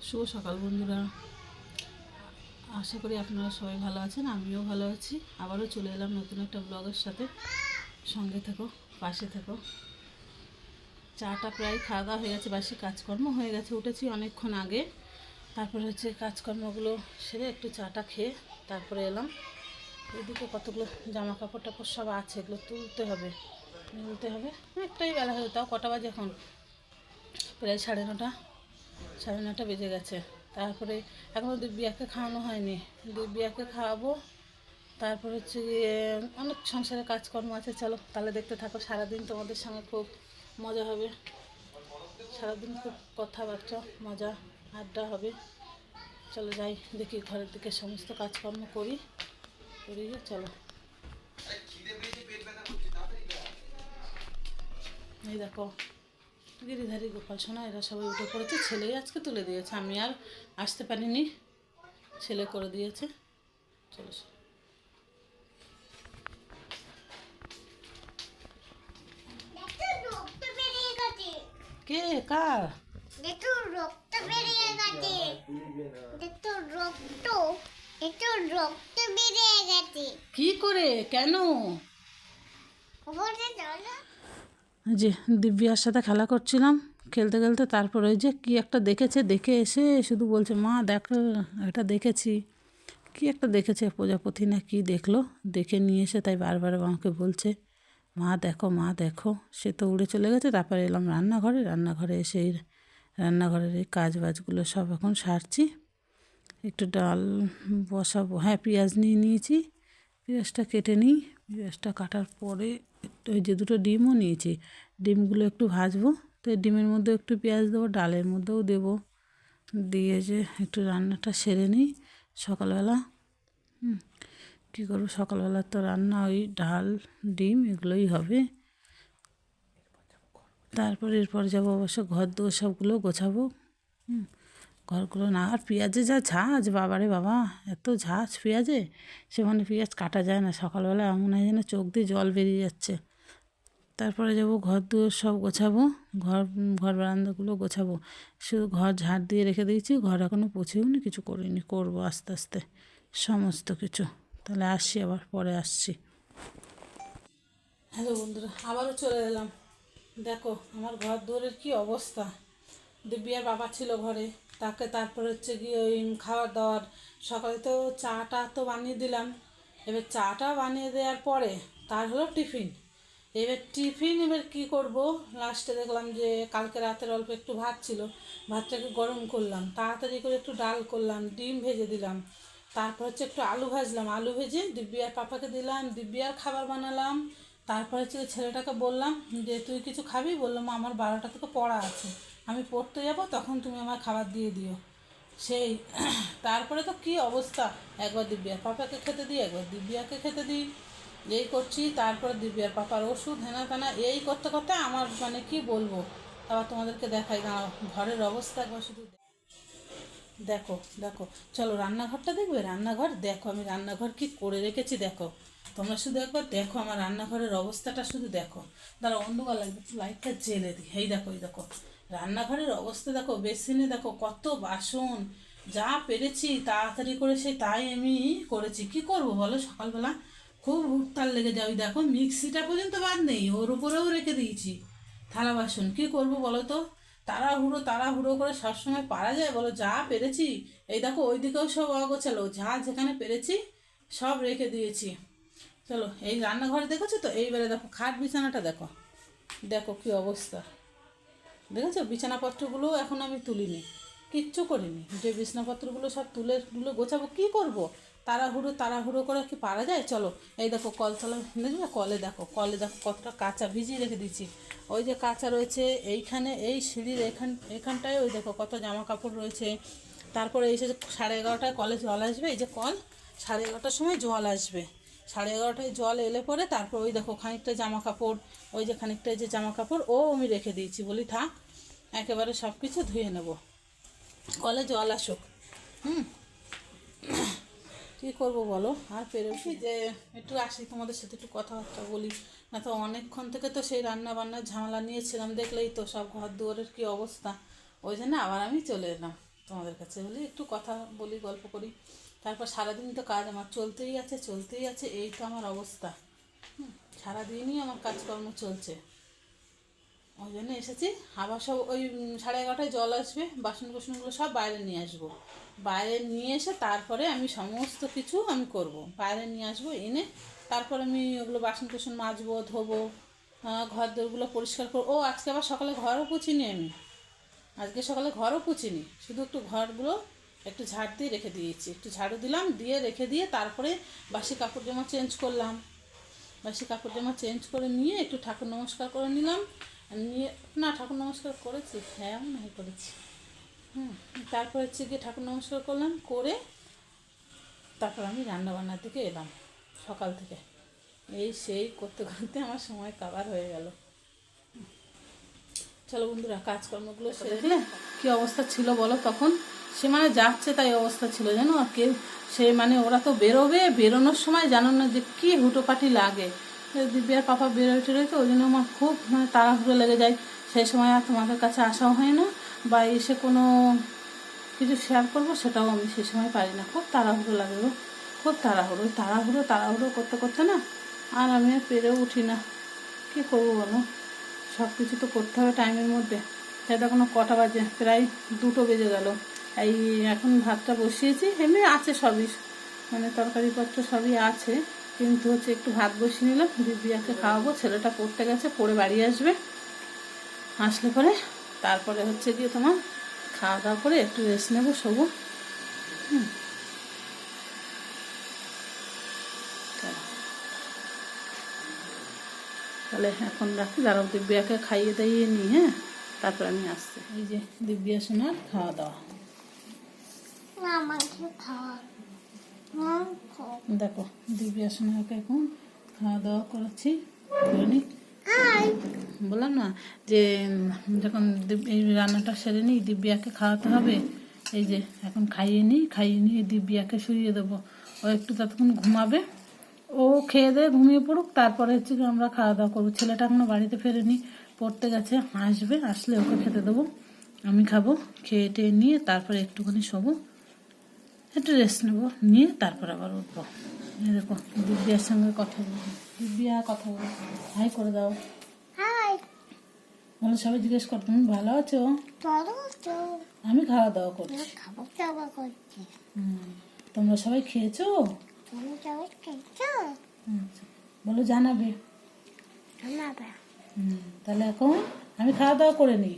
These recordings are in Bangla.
শুভ সকাল বন্ধুরা, আশা করি আপনারা সবাই ভালো আছেন। আমিও ভালো আছি। আবারও চলে এলাম নতুন একটা ব্লগের সাথে। সঙ্গে থেকো, পাশে থেকো। চাটা প্রায় খাওয়া দাওয়া হয়ে গেছে, বাসি কাজকর্ম হয়ে গেছে, উঠেছি অনেকক্ষণ আগে। তারপরে কাজকর্মগুলো সেরে একটু চাটা খেয়ে তারপরে এলাম। এদিকে কতগুলো জামা কাপড় টাপড় সব আছে, এগুলো তুলতে হবে। অনেকটাই বেলা হয়ে, তাও কটা বাজে এখন? প্রায় সাড়ে নটা বেজে গেছে। তারপরে এখনও দিব্যাকে খাওয়ানো হয়নি, দিব্যাকে খাওয়াবো। তারপর গিয়ে অনেক সংসারে কাজকর্ম আছে। চলো তাহলে দেখতে থাকো। সারাদিন তোমাদের সঙ্গে খুব মজা হবে, সারাদিন খুব কথাবার্তা, মজা, আড্ডা হবে। চলো যাই, দেখি ঘরের দিকে সমস্ত কাজকর্ম করি। চলো, এই দেখো গিরিধারী, গোপাল সোনা এরা সবাই উঠে পড়েছে। ছেলেই আজকে তুলে দিয়েছে, আমি আর আসতে পারিনি, ছেলে করে দিয়েছে। চলো কে কার রক্ত বেরিয়ে গেছে, রক্ত বেরিয়ে গেছে। কি করে, কেন? যে দিব্যার সাথে খেলা করছিলাম, খেলতে খেলতে তারপরে ওই যে কী একটা দেখেছে, দেখে এসে শুধু বলছে মা দেখো এটা দেখেছি। কি একটা দেখেছে, প্রজাপতি না কি দেখলো, দেখে নিয়ে এসে তাই বারবার আমাকে বলছে মা দেখো মা দেখো। সে তো উড়ে চলে গেছে। তারপরে এলাম রান্নাঘরে এসে এই রান্নাঘরের এই কাজ বাজগুলো সব এখন সারছি। একটু ডাল বসাবো। হ্যাঁ, পেঁয়াজ নিয়ে নিয়েছি, পেঁয়াজটা কেটে নিই। পেঁয়াজটা কাটার পরে একটু ওই যে দুটো ডিমও নিয়েছি, ডিমগুলো একটু ভাজবো। তো ডিমের মধ্যেও একটু পেঁয়াজ দেবো, ডালের মধ্যেও দেবো, দিয়ে যে একটু রান্নাটা সেরে নিই সকালবেলা। কী করবো, সকালবেলা তো রান্না ওই ডাল ডিম এগুলোই হবে। এরপর যাবো অবশ্য ঘর দুয়ার সবগুলো গোছাবো। ঘরগুলো না, আর পেঁয়াজে যা ঝাঁঝ, বাবারে বাবা, এত ঝাঁঝ পেঁয়াজে, সেখানে পেঁয়াজ কাটা যায় না। সকালবেলা এমন হয় যেন চোখ দিয়ে জল বেরিয়ে যাচ্ছে। তারপরে যাব ঘর দুয়ার সব গোছাবো, ঘর ঘর বারান্দাগুলো গোছাবো। শুধু ঘর ঝাড় দিয়ে রেখে দিয়েছি, ঘর এখনও পুছেও নি, কিছু করিনি, করবো আস্তে আস্তে সমস্ত কিছু। তাহলে আসছি, আবার পরে আসছি। হ্যালো বন্ধুরা, আবারও চলে এলাম। দেখো আমার ঘর দুয়ারের কী অবস্থা। দিব্যার বাবা ছিল ঘরে, তারপরে গিয়ে ওই খাবার দাবার, সকালে তো চাটা তো বানিয়ে দিলাম। এবার চাটা বানিয়ে দেওয়ার পরে তার হলো টিফিন। এবার কী করব, লাস্টে দেখলাম যে কালকে রাতের অল্প একটু ভাত ছিল, ভাতটাকে গরম করলাম, তাড়াতাড়ি করে একটু ডাল করলাম, ডিম ভেজে দিলাম। তারপর একটু আলু ভাজলাম, আলু ভেজে দিব্যার পাপাকে দিলাম, দিব্যার খাবার বানালাম। তারপর ছেলেটাকে বললাম যে তুই কিছু খাবি? বললাম আমার 12টা থেকে পড়া আছে, আমি পড়তে যাব, তখন তুমি আমার খাবার দিয়ে দিও। সেই তারপরে তো কী অবস্থা, একবার দিব্যার পাপাকে খেতে দিই, একবার দিব্যাকে খেতে দিই, এই করছি। তারপরে দিব্যার পাপার ওষুধ হেনা তেনা এই করতে করতে আমার মানে কি বলবো। আবার তোমাদেরকে দেখাই, দাঁড়াও, ঘরের অবস্থা একবার শুধু দেখো। দেখো, চলো রান্নাঘরটা দেখবে। রান্নাঘর দেখো, আমি রান্নাঘর কি করে রেখেছি দেখো। তোমরা শুধু একবার দেখো আমার রান্নাঘরের অবস্থাটা, শুধু দেখো। দাঁড়া, অন্ধকার লাগবে, একটু লাইটটা জেলে দিই। এই দেখো রান্নাঘরের অবস্থা দেখো। বেসিনে দেখো কত বাসন, যা পেরেছি তাড়াতাড়ি করে তাই আমি করেছি। কি করব বলো, সকালবেলা খুব হুড়তাল লেগে যায়। ওই দেখো মিক্সিটা পর্যন্ত বাদ নেই, ওর উপরেও রেখে দিয়েছি থালা বাসন। কি করব বলো তো, তাড়াহুড়ো করে সবসময় পারা যায় বলো? যা পেরেছি, এই দেখো ওই দিকেও সব অগোছালো, যা যেখানে পেরেছি সব রেখে দিয়েছি। চলো, এই রান্নাঘরে দেখেছো তো, এইবারে দেখো খাট বিছানাটা দেখো, দেখো কি অবস্থা। দেখেছো বিছানাপত্রগুলো এখন আমি তুলিনি, কিচ্ছু করিনি। যে বিছানাপত্রগুলো সব তুলে গোছাবো, কি করব? তাড়াহুড়ো করে কি পারা যায়? চলো, এই দেখো কলতলা দেখবে, কলে দেখো কতটা কাঁচা ভিজিয়ে রেখে দিচ্ছি। ওই যে কাঁচা রয়েছে এইখানে, এই সিঁড়ির এখানটায় ওই দেখো কত জামা কাপড় রয়েছে। তারপরে এসে 11:30টায় কলে জল আসবে, এই যে কল 11:30টার সময় জল আসবে। 11:30টায় জল এলে পরে তারপর ওই দেখো খানিকটা জামা কাপড়, ওই যে খানিকটা যে জামা কাপড় ও আমি রেখে দিয়েছি, বলি থাক একেবারে সব কিছু ধুয়ে নেব, কলে জল আসুক। কী করবো বলো, আর পেরেছি যে একটু আসি তোমাদের সাথে একটু কথাবার্তা বলি। না তো অনেকক্ষণ থেকে তো সেই রান্না বান্নার ঝামেলা নিয়েছিলাম, দেখলেই তো সব ঘর দুয়ারের কী অবস্থা। ওই জন্য আবার আমি চলে এলাম। তোমাদের কাছে বলি, একটু কথা বলি, গল্প করি। তারপর সারাদিন তো কাজ আমার চলতেই আছে, এই তো আমার অবস্থা। সারাদিনই আমার কাজকর্ম চলছে, ওই জন্য এসেছি। আবার সব ওই 11:30টায় জল আসবে, বাসন কোসনগুলো সব বাইরে নিয়ে আসবো। বাইরে নিয়ে এসে তারপরে আমি সমস্ত কিছু আমি করব, বাইরে নিয়ে আসবো, এনে তারপর আমি ওগুলো বাসন কোসন মাজবো, ধোবো, ঘর দোরগুলো পরিষ্কার করবো। আজকে আবার সকালে ঘরও পুছিনি আমি, শুধু একটু ঘরগুলো একটু ঝাড় দিয়ে রেখে দিয়েছি, একটু ঝাড়ু দিলাম, দিয়ে রেখে দিয়ে তারপরে বাসি কাপড় জামা চেঞ্জ করলাম। বাসি কাপড় জামা চেঞ্জ করে নিয়ে একটু ঠাকুর নমস্কার করে নিলাম। নিয়ে না, ঠাকুর নমস্কার করেছি, হ্যাঁ আমি নাই করেছি। তারপর হচ্ছে গিয়ে ঠাকুর নমস্কার করলাম, করে তারপর আমি রান্নাবান্নার দিকে এলাম সকাল থেকে। এই সেই করতে করতে আমার সময় কাবার হয়ে গেল। চলো বন্ধুরা, কাজকর্মগুলো সেরে দিলে কী অবস্থা ছিল বলো তখন। সে মানে যাচ্ছে তাই অবস্থা ছিল, জানো। আর কেউ সে মানে ওরা তো বেরোবে, বেরোনোর সময় জানো না যে কী হুটোপাটি লাগে। দিব্যার পাপা বেরোয় টেরোয়, তো ওই জন্য আমার খুব মানে তাড়াহুড়ো লেগে যায়। সেই সময় আর তোমাদের কাছে আসাও হয় না, বা এসে কোনো কিছু শেয়ার করবো সেটাও আমি সে সময় পারি না। খুব তাড়াহুড়ো লাগে গো, খুব তাড়াহুড়ো করতে করতে না আর আমি আর পেরেও উঠি না। কী করবো বলো, সব কিছু তো করতে হবে টাইমের মধ্যে। তাই দেখো না কটা বাজে, প্রায় 2টো বেজে গেল। এই এখন ভাতটা বসিয়েছি, এমনি আছে সবই, মানে তরকারিপত্র সবই আছে, কিন্তু হচ্ছে একটু ভাত বসিয়ে নিলাম। দিদিয়াকে খাওয়াবো, ছেলেটা পড়তে গেছে, পড়ে বাড়ি আসবে, আসলে পরে তারপরে হচ্ছে গিয়ে তোমার খাওয়া দাওয়া করে একটু রেস্ট নেবো, শোবো। তাহলে এখন রাখি, দাঁড়াও দিব্যাকে খাইয়ে দাইয়ে নিই, হ্যাঁ তারপর আমি আসছি। এই যে দিব্যা সোনার খাওয়া দাওয়া, দেখো দিব্যা সোনাকে এখন খাওয়া দাওয়া করাচ্ছি। বললাম না যে যখন এই রান্নাটা সেরে নিই দিব্যাকে খাওয়াতে হবে। এই যে এখন খাইয়ে নিয়ে দিব্যাকে শুইয়ে দেবো, ও একটু ততক্ষণ ঘুমাবে। ও খেয়ে দিয়ে ঘুমিয়ে পড়ুক, তারপরে হচ্ছে কি আমরা খাওয়া দাওয়া করবো। ছেলেটা এখনো বাড়িতে ফেরেনি, পড়তে গেছে, আসবে, আসলে ওকে খেতে দেবো, আমি খাবো। খেয়ে টেয়ে নিয়ে তারপরে একটুখানি শোবো, একটু রেস্ট নেবো, নিয়ে তারপর আবার উঠবো। এই দেখো দিব্যার সঙ্গে কথা বলবো, দিব্যা কথা বলবো, হাই করে দাও। বলো, সবাই জিজ্ঞেস কর তুমি ভালো আছো। আমি খাওয়া দাওয়া করছি। তোমরা সবাই খেয়েছো? আচ্ছা, বলো জানাবে। তাহলে এখন আমি খাওয়া দাওয়া করে নিই।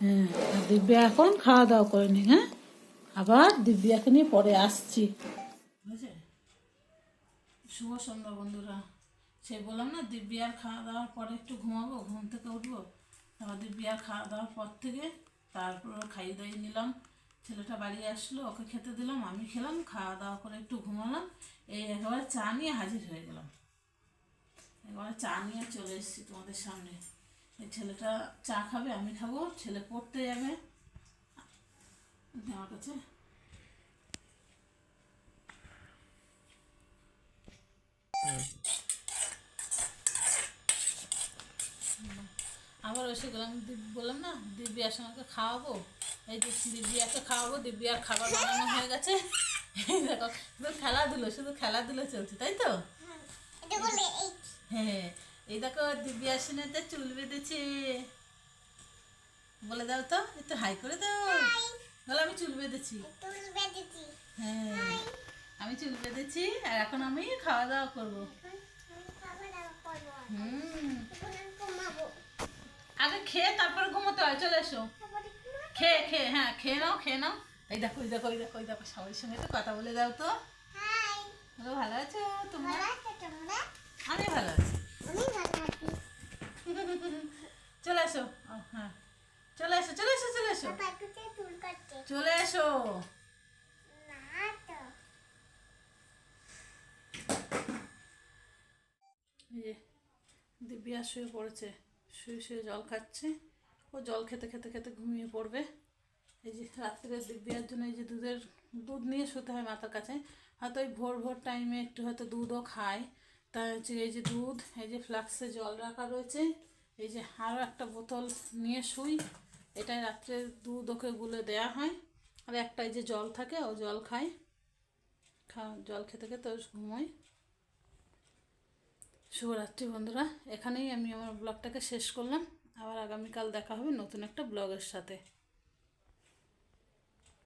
হ্যাঁ, দিব্যা এখন খাওয়া দাওয়া করে নি, হ্যাঁ আবার দিব্যাকে নিয়ে পরে আসছি। বুঝেছে? শুভ সন্ধ্যা বন্ধুরা। সে বললাম না দিব্যার খাওয়া দাওয়ার পরে একটু ঘুমাবো, ঘুম থেকে উঠবো। তারপর দিব্যার খাওয়া দাওয়ার পর থেকে তারপর খাইয়ে দাইয়ে নিলাম। ছেলেটা বাড়ি আসলো, ওকে খেতে দিলাম, আমি খেলাম, খাওয়া দাওয়া করে একটু ঘুমালাম। এই একেবারে চা নিয়ে হাজির হয়ে গেলাম, একেবারে চা নিয়ে চলে এসেছি তোমাদের সামনে। এই ছেলেটা চা খাবে, আমি খাবো, ছেলে পড়তে যাবে আমার কাছে। আবার এসে গেলাম, বললাম না দিব্যার সঙ্গে খাওয়াবো। এই যে দিব্যাকে খাওয়াবো, দিব্যার খাবার বানানো হয়ে গেছে। এই দেখো শুধু খেলাধুলো চলছে, তাই তো। হ্যাঁ, এই দেখো দিব্যা সিনেতে চুল বেঁধেছে, বলে দাও তো, একটু হাই করে দাও। বলো আমি চুল বেঁধেছি। হ্যাঁ, আমি চুল বেঁধেছি, আর এখন আমি খাওয়া দাওয়া করবো। আগে খেয়ে তারপরে ঘুমোতে হয়, চলে এসো। খেয়ে নাও। এই দেখো সবাই সঙ্গে তো কথা বলে দাও তো। ভালো আছো তোমরা? আমি ভালো আছি। চলে এসো, হ্যাঁ চলে এসো। চলে এসো। এই যে দিব্যা শুয়ে পড়েছে, শুয়ে জল খাচ্ছে। ও জল খেতে খেতে খেতে ঘুমিয়ে পড়বে। এই যে রাত্রে দিব্যার জন্য এই যে দুধ নিয়ে শুতে হয় মাথার কাছে। হয়তো ওই ভোর টাইমে একটু হয়তো দুধও খায়। তাই হচ্ছে এই যে দুধ, এই যে ফ্লাক্সে জল রাখা রয়েছে, এই যে আরও একটা বোতল নিয়ে শুই। এটাই রাত্রে দুধ ওকে গুলে দেওয়া হয়, আর একটাই যে জল থাকে ও জল খায়, জল খেতে খেতে ও ঘুমোয়। শুভরাত্রি বন্ধুরা, এখানেই আমি আমার ব্লগটাকে শেষ করলাম। আবার আগামীকাল দেখা হবে নতুন একটা ব্লগের সাথে।